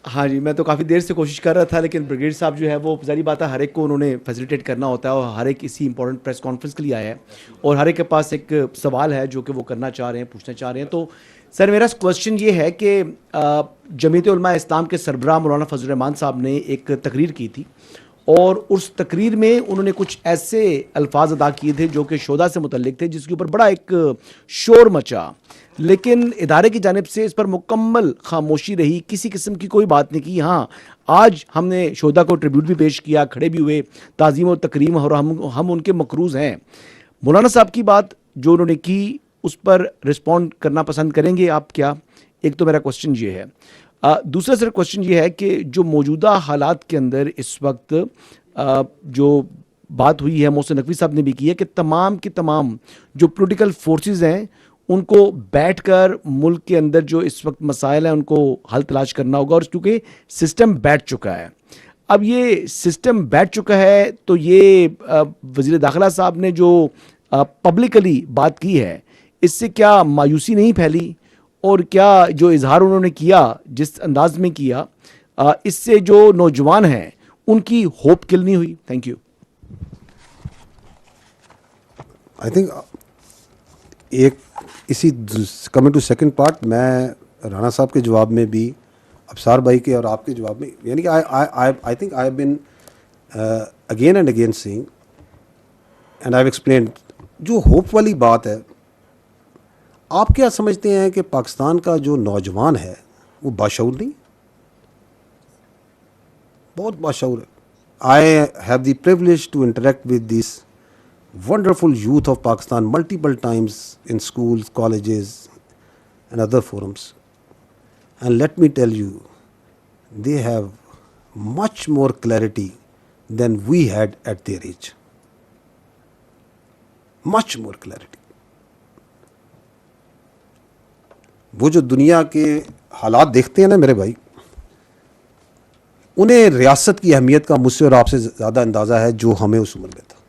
हाँ जी, मैं तो काफ़ी देर से कोशिश कर रहा था, लेकिन ब्रिगेड साहब जो है वो ज़ाहिर बात है हर एक को उन्होंने फैसिलिटेट करना होता है और हर एक इसी इंपॉर्टेंट प्रेस कॉन्फ्रेंस के लिए आया है और हर एक के पास एक सवाल है जो कि वो करना चाह रहे हैं, पूछना चाह रहे हैं। तो सर मेरा क्वेश्चन ये है कि जमीयत उलमा इस्लाम के सरबराह मौलाना फजल रहमान साहब ने एक तकरीर की थी और उस तकरीर में उन्होंने कुछ ऐसे अल्फाज अदा किए थे जो कि शोधा से मुतल्लिक थे, जिसके ऊपर बड़ा एक शोर मचा, लेकिन इदारे की जानिब से इस पर मुकम्मल खामोशी रही, किसी किस्म की कोई बात नहीं की। हाँ, आज हमने शोधा को ट्रिब्यूट भी पेश किया, खड़े भी हुए, ताज़ीम और तकरीम, और हम उनके मकरूज़ हैं। मौलाना साहब की बात जो उन्होंने की उस पर रिस्पॉन्ड करना पसंद करेंगे आप क्या? एक तो मेरा क्वेश्चन ये है। दूसरा सर क्वेश्चन ये है कि जो मौजूदा हालात के अंदर इस वक्त जो बात हुई है, मोहसिन नकवी साहब ने भी की है कि तमाम की तमाम जो पॉलिटिकल फोर्सेस हैं उनको बैठकर मुल्क के अंदर जो इस वक्त मसाइल हैं उनको हल तलाश करना होगा, और क्योंकि सिस्टम बैठ चुका है। अब ये सिस्टम बैठ चुका है तो ये वज़ीर दाखिला साहब ने जो पब्लिकली बात की है, इससे क्या मायूसी नहीं फैली? और क्या जो इजहार उन्होंने किया, जिस अंदाज में किया, इससे जो नौजवान हैं उनकी होप किल नहीं हुई? Thank you. आई थिंक एक इसी कमिंग टू सेकंड पार्ट, मैं राणा साहब के जवाब में भी, अफसार भाई के और आपके जवाब में, यानी कि I think I have been again and again saying and I have explained, जो होप वाली बात है, आप क्या समझते हैं कि पाकिस्तान का जो नौजवान है वो बाशऊर नहीं? बहुत बाशऊर है। I have the privilege to interact with this wonderful youth of Pakistan multiple times in schools, colleges and other forums. And let me tell you, they have much more clarity than we had at their age. Much more clarity. वो जो दुनिया के हालात देखते हैं ना मेरे भाई, उन्हें रियासत की अहमियत का मुझसे और आपसे ज़्यादा अंदाज़ा है जो हमें उस उम्र में था।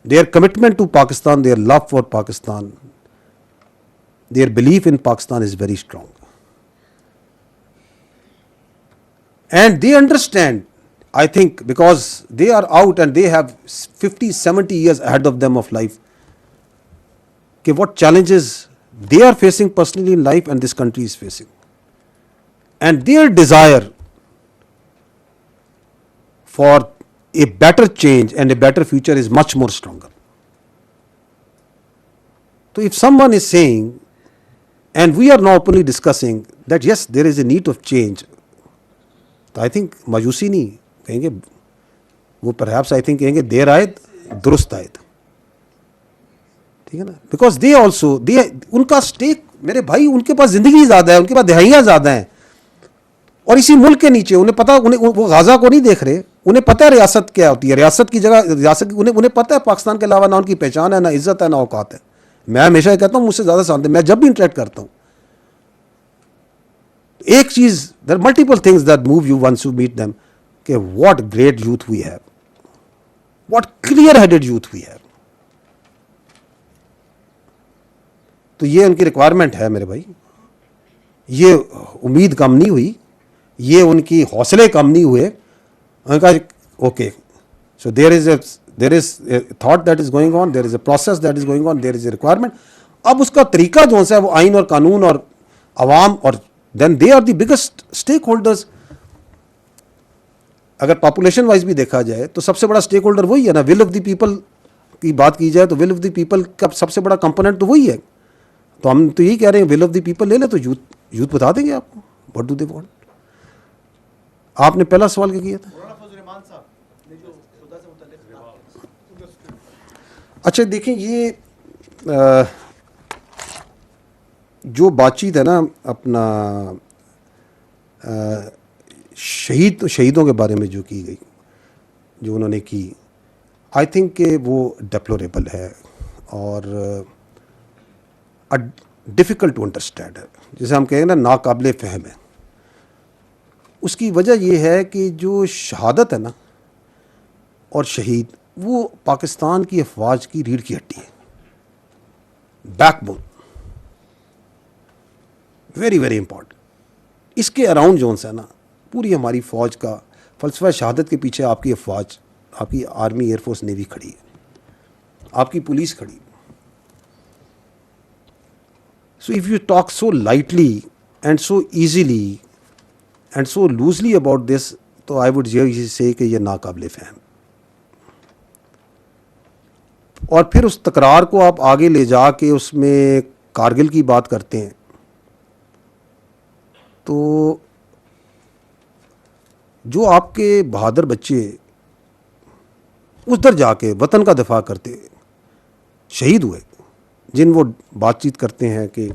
Their commitment to Pakistan, their love for Pakistan, their belief in Pakistan is very strong. And they understand, I think, because they are out and they have 50, 70 years ahead of them of life, कि what challenges they are facing personally in life and this country is facing. And their desire for a better change and a better future is much more stronger. So if someone is saying, and we are now openly discussing that yes, there is a need of change, तो I think मायूसी नहीं कहेंगे वो, perhaps I think कहेंगे देर आयद दुरुस्त आयद, ठीक है ना? Because they also, उनका स्टेक, मेरे भाई, उनके पास जिंदगी ज़्यादा है, उनके पास दहाइयाँ ज़्यादा हैं, और इसी मुल्क के नीचे उन्हें पता, उन्हें वो गाजा को नहीं देख रहे, उन्हें पता है रियासत क्या होती है, रियासत की जगह रियासत, उन्हें पता है पाकिस्तान के अलावा ना उनकी पहचान है, ना इज्जत है, ना औकात है। मैं हमेशा कहता हूँ मुझसे ज़्यादा जानते, मैं जब भी इंटरेक्ट करता हूँ, एक चीज़, there are multiple things that move you once you meet them, कि what great youth we have, what clear headed youth we have. तो ये उनकी रिक्वायरमेंट है मेरे भाई, ये उम्मीद कम नहीं हुई, ये उनकी हौसले कम नहीं हुए। उन्होंने कहा okay, so there is a thought that is going on, there is a process that is going on, there is a requirement. अब उसका तरीका जो सा है वो आइन और कानून और अवाम, और then they are the biggest stakeholders. अगर पॉपुलेशन वाइज भी देखा जाए तो सबसे बड़ा स्टेक होल्डर वही है ना। विल ऑफ द पीपल की बात की जाए तो विल ऑफ द पीपल का सबसे बड़ा कंपोनेंट तो वही है। तो हम तो यही कह रहे हैं, विल ऑफ द पीपल ले ले तो यूथ बता देंगे आपको व्हाट डू दे वांट। आपने पहला सवाल क्या किया था? अच्छा देखिए, ये जो बातचीत है ना अपना शहीदों के बारे में जो की गई, जो उन्होंने की, आई थिंक कि वो डेप्लोरेबल है और डिफ़िकल्ट टू अंडरस्टैंड है, जैसे हम कहेंगे ना नाकाबिले फ़हम है। उसकी वजह ये है कि जो शहादत है ना और शहीद, वो पाकिस्तान की अफवाज की रीढ़ की हड्डी है, बैकबोन, वेरी वेरी इंपॉर्टेंट। इसके अराउंड जोन सा है ना, पूरी हमारी फ़ौज का फ़लसफ़ा शहादत के पीछे आपकी फ़ौज, आपकी आर्मी, एयरफोर्स, नेवी खड़ी है, आपकी पुलिस खड़ी है. So if you talk so lightly and so easily and so loosely about this, तो I would say कि ये नाकाबिले फ़हम. और फिर उस तकरार को आप आगे ले जाके उसमें कारगिल की बात करते हैं, तो जो आपके बहादुर बच्चे उधर जाके वतन का दिफा करते शहीद हुए, जिन वो बातचीत करते हैं कि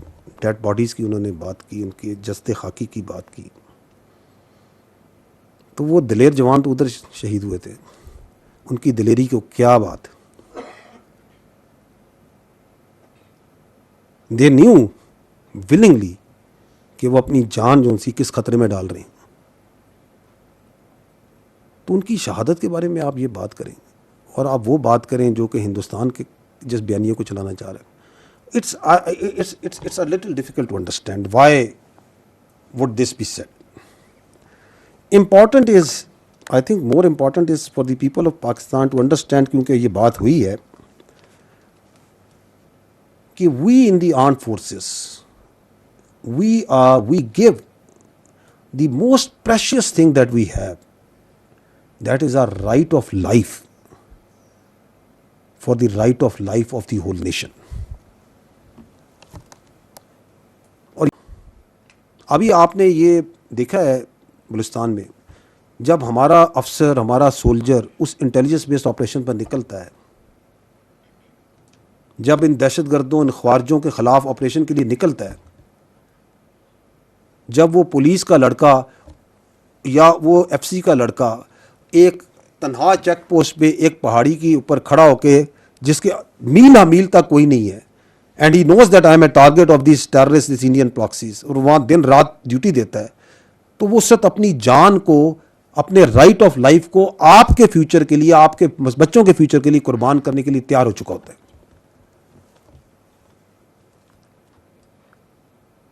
डेड बॉडीज़ की उन्होंने बात की, उनके जस्ते खाकी की बात की, तो वो दिलेर जवान तो उधर शहीद हुए थे, उनकी दिलेरी को क्या बात. दे न्यू विलिंगली कि वो अपनी जान जो उनसी किस खतरे में डाल रहे हैं. तो उनकी शहादत के बारे में आप ये बात करें और आप वो बात करें जो कि हिंदुस्तान के जिस बयानिए को चलाना चाह रहे हैं. It's a little difficult to understand why would this be said. Important is, I think more important is for the people of Pakistan to understand, क्योंकि ये बात हुई है कि we in the armed forces, we give the most precious thing that we have, that is our right of life, for the right of life of the whole nation. और अभी आपने ये देखा है बलूचिस्तान में, जब हमारा अफसर, हमारा सोल्जर उस इंटेलिजेंस बेस्ड ऑपरेशन पर निकलता है, जब इन दहशतगर्दों, इन ख्वारजों के ख़िलाफ़ ऑपरेशन के लिए निकलता है, जब वो पुलिस का लड़का या वो एफसी का लड़का एक तन्हा चेक पोस्ट पे एक पहाड़ी के ऊपर खड़ा होके, जिसके मील मील तक कोई नहीं है, and he knows that I am a target of this terrorist, this Indian proxies, और वहाँ दिन रात ड्यूटी देता है, तो वो सिर्फ अपनी जान को, अपने राइट ऑफ लाइफ को आपके फ्यूचर के लिए, आपके बच्चों के फ्यूचर के लिए कुर्बान करने के लिए तैयार हो चुका होता है.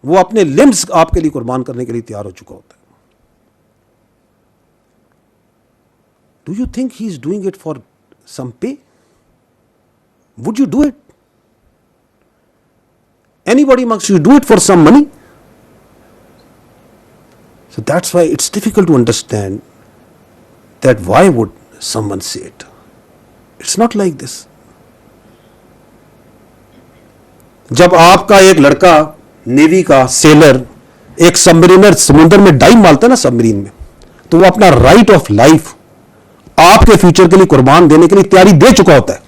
वो अपने लिम्स आपके लिए कुर्बान करने के लिए तैयार हो चुका होता है. Do you think he is doing it for some pay? Would you do it? Anybody amongst you do it for some money? So that's why it's difficult to understand that why would someone say it. It's not like this. जब आपका एक लड़का navy का seller एक submariner समुद्र में dive मारता है ना सबमरीन में, तो वो अपना राइट ऑफ लाइफ आपके फ्यूचर के लिए कुर्बान देने के लिए तैयारी दे चुका होता है.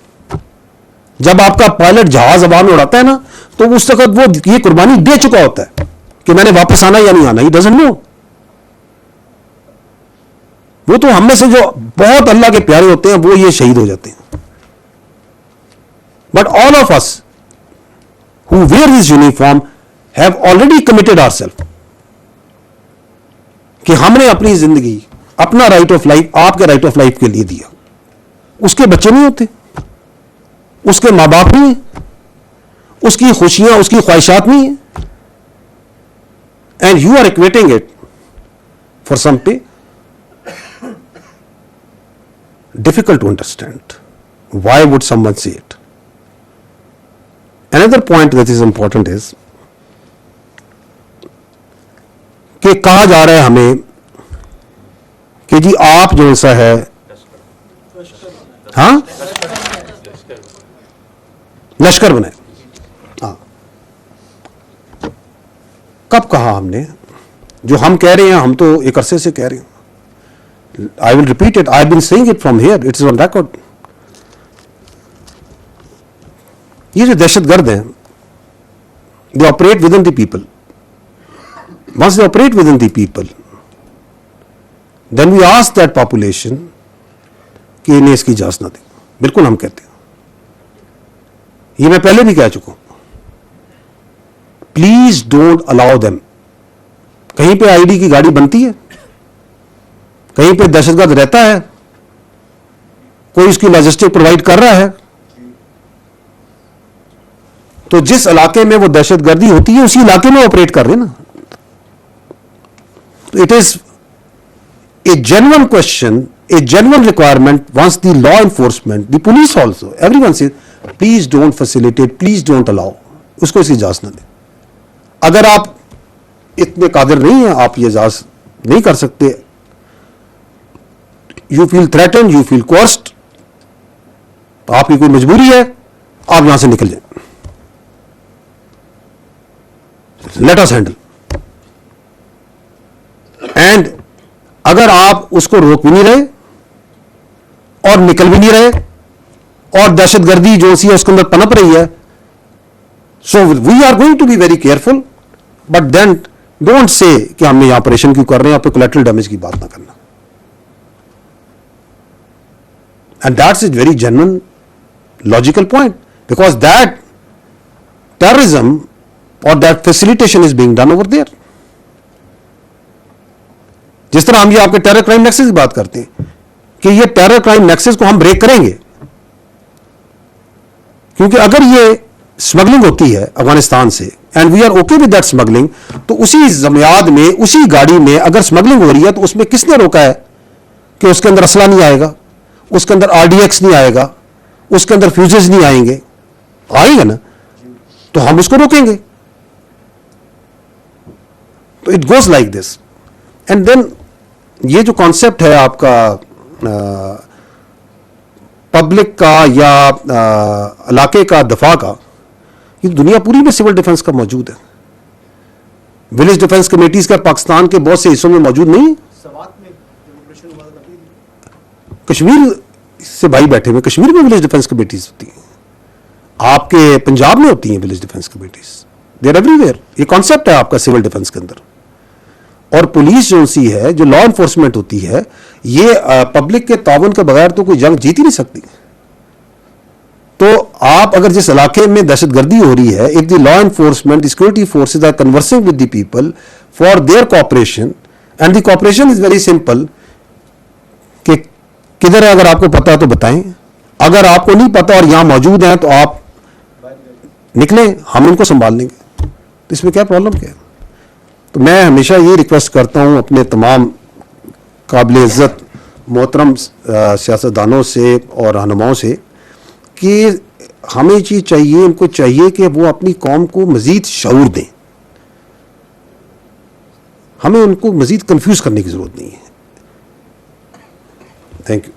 जब आपका पायलट जहाज हवा में उड़ाता है ना, तो उस वक्त वो ये कुर्बानी दे चुका होता है कि मैंने वापस आना या नहीं आना. He doesn't know. वो तो हम में से जो बहुत अल्लाह के प्यारे होते हैं वो ये शहीद हो जाते हैं. But all of us who wear his uniform have already committed ourself कि हमने अपनी जिंदगी, अपना राइट ऑफ लाइफ आपके राइट ऑफ लाइफ के लिए दिया. उसके बच्चे नहीं होते, उसके मां बाप नहीं है, उसकी खुशियां, उसकी ख्वाहिशात नहीं है, and you are equating it for some pay. Difficult to understand. Why would someone say it? Another point that is important is कि कहा जा रहा है हमें कि जी आप जो सा है, हाँ, लश्कर बनाए. हाँ, कब कहा हमने? जो हम कह रहे हैं, हम तो एक अरसे से कह रहे हैं. I will repeat it. I have been saying it from here. It is on record. ये जो दहशतगर्द हैं, they operate within the people. Once they operate within the people, then we ask that population कि इन्हें इसकी इजाजत ना दें. बिल्कुल हम कहते हैं. ये मैं पहले भी कह चुका हूं. Please don't allow them. कहीं पे आईडी की गाड़ी बनती है, कहीं पे दहशतगर्द रहता है, कोई उसकी लॉजिस्टिक प्रोवाइड कर रहा है, तो जिस इलाके में वो दहशतगर्दी होती है उसी इलाके में ऑपरेट कर रहे हैं ना. तो it is a genuine question, a genuine requirement once the law enforcement, the police also, everyone says, please don't facilitate, please don't allow. उसको इसकी इजाजत न दें. अगर आप इतने कादिर नहीं हैं, आप ये इजाजत नहीं कर सकते, you feel threatened, you feel coerced, आपकी कोई मजबूरी है, आप यहां से निकल जाए. Let us handle. And अगर आप उसको रोक भी नहीं रहे और निकल भी नहीं रहे और दहशतगर्दी जो सी है उसके अंदर पनप रही है, so we are going to be very careful, but then don't say कि हम यहां ऑपरेशन क्यों कर रहे हैं, आप कोलैटरल डैमेज की बात ना करना. And that's is very genuine logical point, because that terrorism और that facilitation is being done over there. जिस तरह हम ये आपके टेरर क्राइम नेक्सस की बात करते हैं कि ये टेरर क्राइम नेक्सस को हम ब्रेक करेंगे, क्योंकि अगर ये स्मगलिंग होती है अफगानिस्तान से and we are okay with that smuggling, तो उसी जमियाद में, उसी गाड़ी में अगर स्मगलिंग हो रही है तो उसमें किसने रोका है कि उसके अंदर असला नहीं आएगा, उसके अंदर आरडीएक्स नहीं आएगा, उसके अंदर फ्यूजेस नहीं आएंगे? आएगा ना, तो हम उसको रोकेंगे. तो it goes like this. And then ये जो कॉन्सेप्ट है आपका पब्लिक का या इलाके का दफा का, ये दुनिया पूरी में सिविल डिफेंस का मौजूद है. विलेज डिफेंस कमेटीज का पाकिस्तान के बहुत से हिस्सों में मौजूद नहीं. कश्मीर से भाई बैठे हुए, कश्मीर में विलेज डिफेंस कमेटीज होती हैं, आपके पंजाब में होती हैं village defence committees, they are everywhere. ये कॉन्सेप्ट है आपका सिविल डिफेंस के अंदर. और पुलिस जो सी है, जो लॉ एनफोर्समेंट होती है, ये पब्लिक के ताउन के बगैर तो कोई जंग जीत ही नहीं सकती. तो आप अगर जिस इलाके में दहशतगर्दी हो रही है, if the law enforcement, the security forces are conversing with the people for their cooperation, and the cooperation is very simple कि किधर है, अगर आपको पता है तो बताएं, अगर आपको नहीं पता और यहां मौजूद हैं तो आप निकलें, हम उनको संभाल लेंगे. तो इसमें क्या प्रॉब्लम क्या है? तो मैं हमेशा ये रिक्वेस्ट करता हूं अपने तमाम काबिल इज़्ज़त मोहतरम सियासतदानों से और रहनुमाओं से कि हमें चीज़ चाहिए, इनको चाहिए कि वो अपनी कौम को मज़ीद शऊर दें. हमें उनको मज़ीद कंफ्यूज करने की ज़रूरत नहीं है. Thank you.